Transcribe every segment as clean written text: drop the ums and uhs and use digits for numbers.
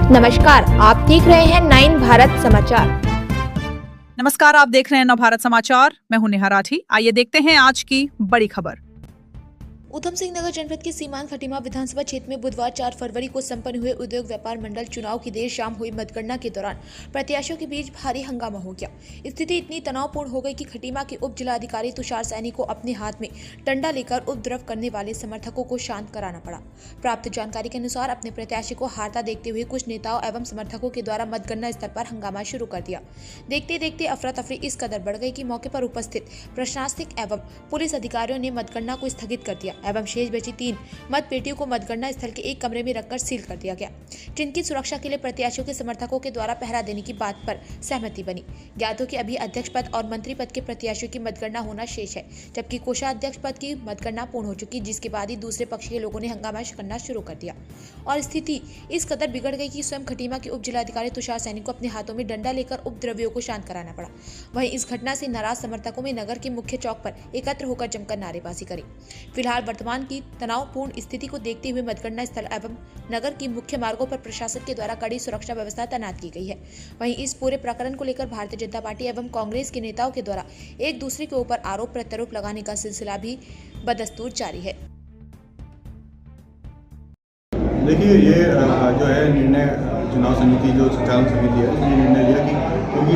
नमस्कार, आप देख रहे हैं 9 भारत समाचार। नमस्कार, आप देख रहे हैं नव भारत समाचार। मैं हूं नेहा राठी। आइए देखते हैं आज की बड़ी खबर। उधम सिंह नगर जनपद के सीमांत खटीमा विधानसभा क्षेत्र में बुधवार 4 फरवरी को संपन्न हुए उद्योग व्यापार मंडल चुनाव की देर शाम हुई मतगणना के दौरान प्रत्याशियों के बीच भारी हंगामा हो गया। स्थिति इतनी तनावपूर्ण हो गई कि खटीमा के उप जिलाधिकारी तुषार सैनी को अपने हाथ में डंडा लेकर उपद्रव करने वाले समर्थकों को शांत कराना पड़ा। प्राप्त जानकारी के अनुसार अपने प्रत्याशी को हारता देखते हुए कुछ नेताओं एवं समर्थकों के द्वारा मतगणना स्थल पर हंगामा शुरू कर दिया। देखते देखते अफरा तफरी इस कदर बढ़ गई कि मौके पर उपस्थित प्रशासनिक एवं पुलिस अधिकारियों ने मतगणना को स्थगित कर दिया एवं शेष बची 3 मत पेटियों को मतगणना स्थल के एक कमरे में रखकर सील कर दिया गया, जिनकी सुरक्षा के लिए प्रत्याशियों के समर्थकों के द्वारा पहरा देने की बात पर सहमति बनी। ज्ञात हो कि अभी अध्यक्ष पद और मंत्री पद के प्रत्याशियों की मतगणना होना शेष है, जबकि कोषाध्यक्ष पद की मतगणना पूर्ण हो चुकी, जिसके बाद ही दूसरे पक्ष के लोगों ने हंगामा करना शुरू कर दिया और स्थिति इस कदर बिगड़ गई कि स्वयं खटीमा के उप जिलाधिकारी तुषार सैनी को अपने हाथों में डंडा लेकर उपद्रवियों को शांत कराना पड़ा। वहीं इस घटना से नाराज समर्थकों में नगर के मुख्य चौक पर एकत्र होकर जमकर नारेबाजी करी। फिलहाल वर्तमान की तनावपूर्ण स्थिति को देखते हुए मतगणना स्थल एवं नगर की मुख्य मार्गों पर प्रशासन के द्वारा कड़ी सुरक्षा व्यवस्था तैनात की गई है। वहीं इस पूरे प्रकरण को लेकर भारतीय जनता पार्टी एवं कांग्रेस के नेताओं के द्वारा एक दूसरे के ऊपर आरोप प्रत्यारोप लगाने का सिलसिला भी बदस्तूर जारी है। देखिए, ये जो है निर्णय चुनाव समिति जो संचालन समिति है उसने निर्णय लिया कि क्योंकि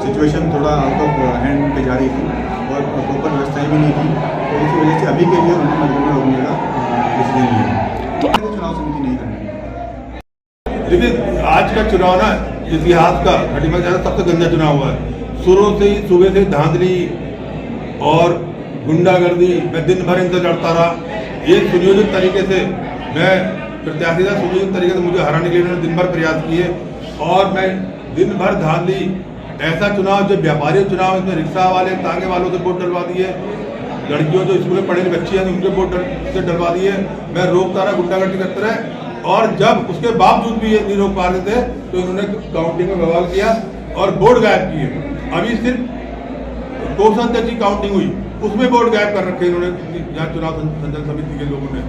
सिचुएशन थोड़ा आउट ऑफ हैंड पे जा रही थी और प्रॉपर व्यवस्थाएं भी नहीं थी, तो इसी वजह से अभी के लिए उन्होंने मतगणना रोकने का डिसीजन लिया। तो चुनाव समिति नहीं करनी। देखिए, आज का चुनाव ना इतिहास का खटीमा का सबसे गंदा चुनाव हुआ है। शुरू से ही सुबह से धांधली और गुंडागर्दी, मैं दिन भर इनसे लड़ता रहा। ये सुनियोजित तरीके से मैं प्रत्याशी था, सुनियोजित तरीके से मुझे हराने के लिए उन्होंने दिन भर प्रयास किए और मैं दिन भर धांधली। ऐसा चुनाव जो व्यापारी चुनाव, इसमें रिक्शा वाले तांगे वालों से वोट डलवा दिए, लड़कियों जो स्कूल में पढ़े बच्ची हैं उनके वोट से डलवा दिए। मैं रोकता रहा, गुंडागर्दी करते रहे और जब उसके बावजूद भी ये नहीं रोक पा रहे थे तो इन्होंने काउंटिंग में बवाल किया और वोट गायब किए। अभी सिर्फ कोषाध्यक्ष की काउंटिंग हुई, उसमें वोट गायब कर रखे इन्होंने, यहाँ चुनाव संचालन समिति के लोगों ने।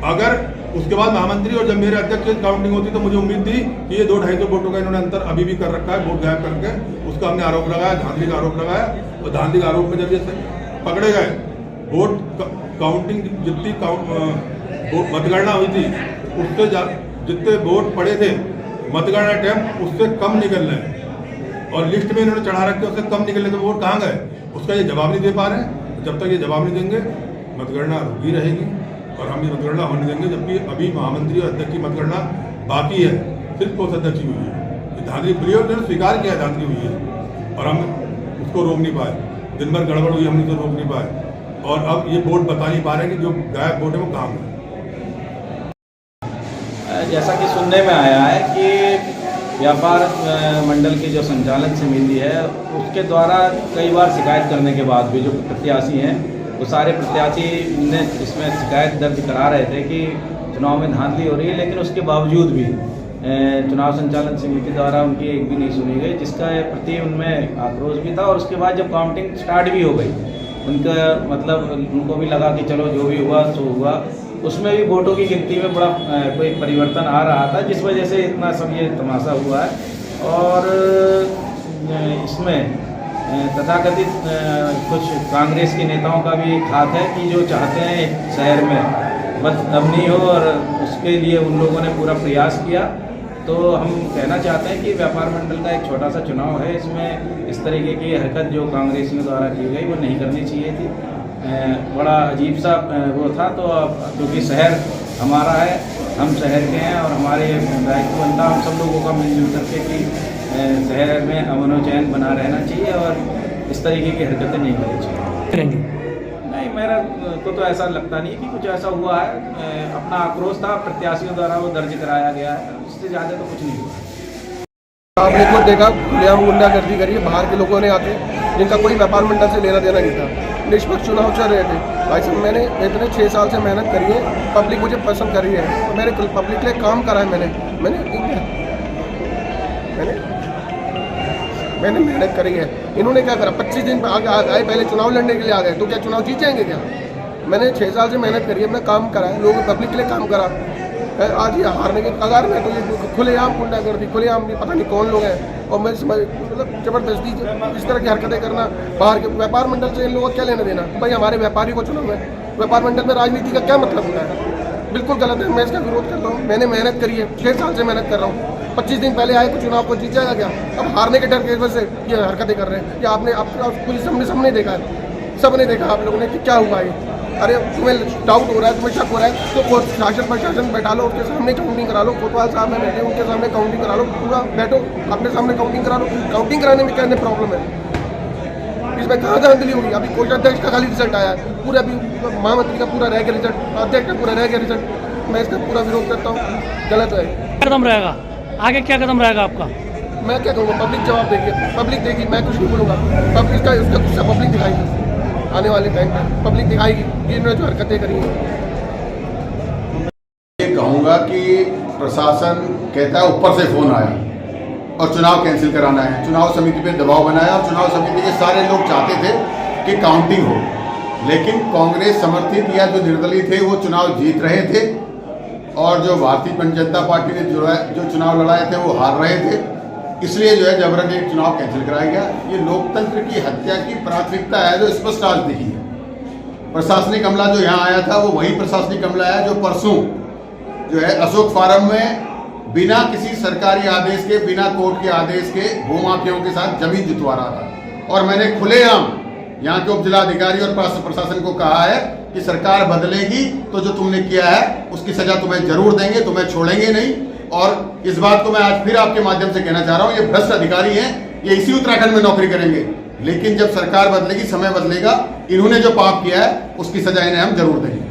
अगर उसके बाद महामंत्री और जब मेरे अध्यक्ष की काउंटिंग होती तो मुझे उम्मीद थी कि ये 200-250 वोटों का इन्होंने अंतर अभी भी कर रखा है, वोट गायब करके। उसका हमने आरोप लगाया, धांधली का आरोप लगाया और धांधली का आरोप में जब ये पकड़े गए, वोट काउंटिंग जितनी मतगणना हुई थी उससे जितने वोट पड़े थे मतगणना टाइम उससे कम निकल रहे और लिस्ट में इन्होंने चढ़ा रखे उससे कम निकल रहे, तो वोट कहाँ गए उसका ये जवाब नहीं दे पा रहे। जब तक ये जवाब नहीं देंगे मतगणना रुकी रहेगी और हम ये मतगणना होने देंगे, जबकि अभी महामंत्री और अध्यक्ष की मतगणना बाकी है, सिर्फ कोषाध्यक्ष की हुई है। धांधली खुली और उन्होंने स्वीकार किया धांधली हुई है और हम उसको रोक नहीं पाए। दिन भर गड़बड़ हुई, हम इसे रोक नहीं पाए और अब ये वोट बता नहीं पा रहे कि जो गायब वोट है वो कहाँ गए। जैसा कि सुनने में आया है कि व्यापार मंडल की जो संचालन समिति है उसके द्वारा कई बार शिकायत करने के बाद भी जो प्रत्याशी हैं वो सारे प्रत्याशी ने इसमें शिकायत दर्ज करा रहे थे कि चुनाव में धांधली हो रही है, लेकिन उसके बावजूद भी चुनाव संचालन समिति द्वारा उनकी एक भी नहीं सुनी गई, जिसका प्रति उनमें आक्रोश भी था। और उसके बाद जब काउंटिंग स्टार्ट भी हो गई, उनका मतलब उनको भी लगा कि चलो जो भी हुआ सो हुआ, उसमें भी वोटों की गिनती में बड़ा कोई परिवर्तन आ रहा था, जिस वजह से इतना सब ये तमाशा हुआ है। और इसमें तथाकथित कुछ कांग्रेस के नेताओं का भी एक हाथ है कि जो चाहते हैं शहर में बदअमनी हो और उसके लिए उन लोगों ने पूरा प्रयास किया। तो हम कहना चाहते हैं कि व्यापार मंडल का एक छोटा सा चुनाव है, इसमें इस तरीके की हरकत जो कांग्रेसियों द्वारा की गई वो नहीं करनी चाहिए थी। बड़ा अजीब सा वो था। तो क्योंकि शहर हमारा है, हम शहर के हैं और हमारे दायित्व बनता हम सब लोगों का मिलजुल करके कि शहर में अमन व चैन बना रहना चाहिए और इस तरीके की हरकतें नहीं करनी चाहिए। नहीं, मेरा को तो ऐसा लगता नहीं कि कुछ ऐसा हुआ है। अपना आक्रोश था प्रत्याशियों द्वारा वो दर्ज कराया गया है, इससे ज़्यादा तो कुछ नहीं हुआ। आपने खुद देखा खुलेआम गुंडागर्दी करी है, बाहर के लोगों ने आते जिनका कोई व्यापार मंडल से लेना देना नहीं था, निष्पक्ष चुनाव चल रहे थे। भाई साहब, मैंने इतने 6 साल से मेहनत करी है, पब्लिक मुझे पसंद कर रही है, तो मैंने पब्लिक के लिए काम करा है। मैंने मेहनत करी है। इन्होंने क्या करा, 25 दिन आए पहले चुनाव लड़ने के लिए आ गए, तो क्या चुनाव जीत जाएंगे क्या? मैंने 6 साल से मेहनत करी है, अपना काम करा है, लोगों पब्लिक के लिए काम करा। आज ये हारने के कगार में, तो ये खुलेआम गुंडागर्दी, खुलेआम भी पता नहीं कौन लोग हैं। और मैं समझ मतलब जबरदस्ती इस तरह की हरकतें करना, बाहर के व्यापार मंडल से इन लोगों को क्या लेना देना? भाई हमारे व्यापारी को चुना है, व्यापार मंडल में राजनीति का क्या मतलब होता है? बिल्कुल गलत है, मैं इसका विरोध करता हूँ। मैंने मेहनत करी है, 6 साल से मेहनत कर रहा हूँ। 25 दिन पहले आए तो चुनाव को जीत जाएगा क्या? अब हारने के डर की वजह से ये हरकतें कर रहे हैं। या आपने पूरी सबने देखा है, सबने देखा आप लोगों ने कि क्या हुआ है। अरे तुम्हें डाउट हो रहा है, तुम्हें शक हो रहा है, तो शासन प्रशासन बैठा लो, उसके सामने काउंटिंग करा लो। कोतवाल साहब में बैठे, उनके सामने काउंटिंग करा लो, पूरा बैठो अपने सामने काउंटिंग करा लो। काउंटिंग कराने में क्या प्रॉब्लम है? इसमें कहाँ धांधली होगी? अभी कोषाध्यक्ष का खाली रिजल्ट आया है, पूरा अभी महामंत्री का पूरा रह गया रिजल्ट, अध्यक्ष का पूरा रह गया रिजल्ट। मैं इसका पूरा विरोध करता हूँ, गलत है। कदम रहेगा आगे, क्या कदम रहेगा आपका? मैं क्या कहूँगा, पब्लिक जवाब देगी, पब्लिक देगी, मैं कुछ नहीं बोलूँगा। पब्लिक का इसका गुस्सा पब्लिक दिखाएगी, आने वाले टाइम में पब्लिक दिखाएगी कि इन्होंने जो हरकतें करी हैं। ये कहूँगा कि प्रशासन कहता है ऊपर से फ़ोन आया और चुनाव कैंसिल कराना है, चुनाव समिति पे दबाव बनाया, और चुनाव समिति के सारे लोग चाहते थे कि काउंटिंग हो, लेकिन कांग्रेस समर्थित या जो निर्दलीय थे वो चुनाव जीत रहे थे, और जो भारतीय जनता पार्टी ने जो चुनाव लड़ाए थे वो हार रहे थे। इसलिए जो है जबरन एक चुनाव कैंसिल कराया गया। ये लोकतंत्र की हत्या की प्राथमिकता है जो स्पष्ट आज दिखी है। प्रशासनिक अमला जो यहाँ आया था वो वही प्रशासनिक अमला है जो परसों जो है अशोक फार्म में बिना किसी सरकारी आदेश के, बिना कोर्ट के आदेश के भूमाफियाओं के साथ जमीन जुतवा रहा था। और मैंने खुलेआम यहाँ के उप जिलाधिकारी और प्रशासन को कहा है कि सरकार बदलेगी तो जो तुमने किया है उसकी सजा तुम्हें जरूर देंगे, तुम्हें छोड़ेंगे नहीं। और इस बात को मैं आज फिर आपके माध्यम से कहना चाह रहा हूँ, ये भ्रष्ट अधिकारी हैं, ये इसी उत्तराखंड में नौकरी करेंगे, लेकिन जब सरकार बदलेगी, समय बदलेगा, इन्होंने जो पाप किया है उसकी सजा इन्हें हम जरूर देंगे।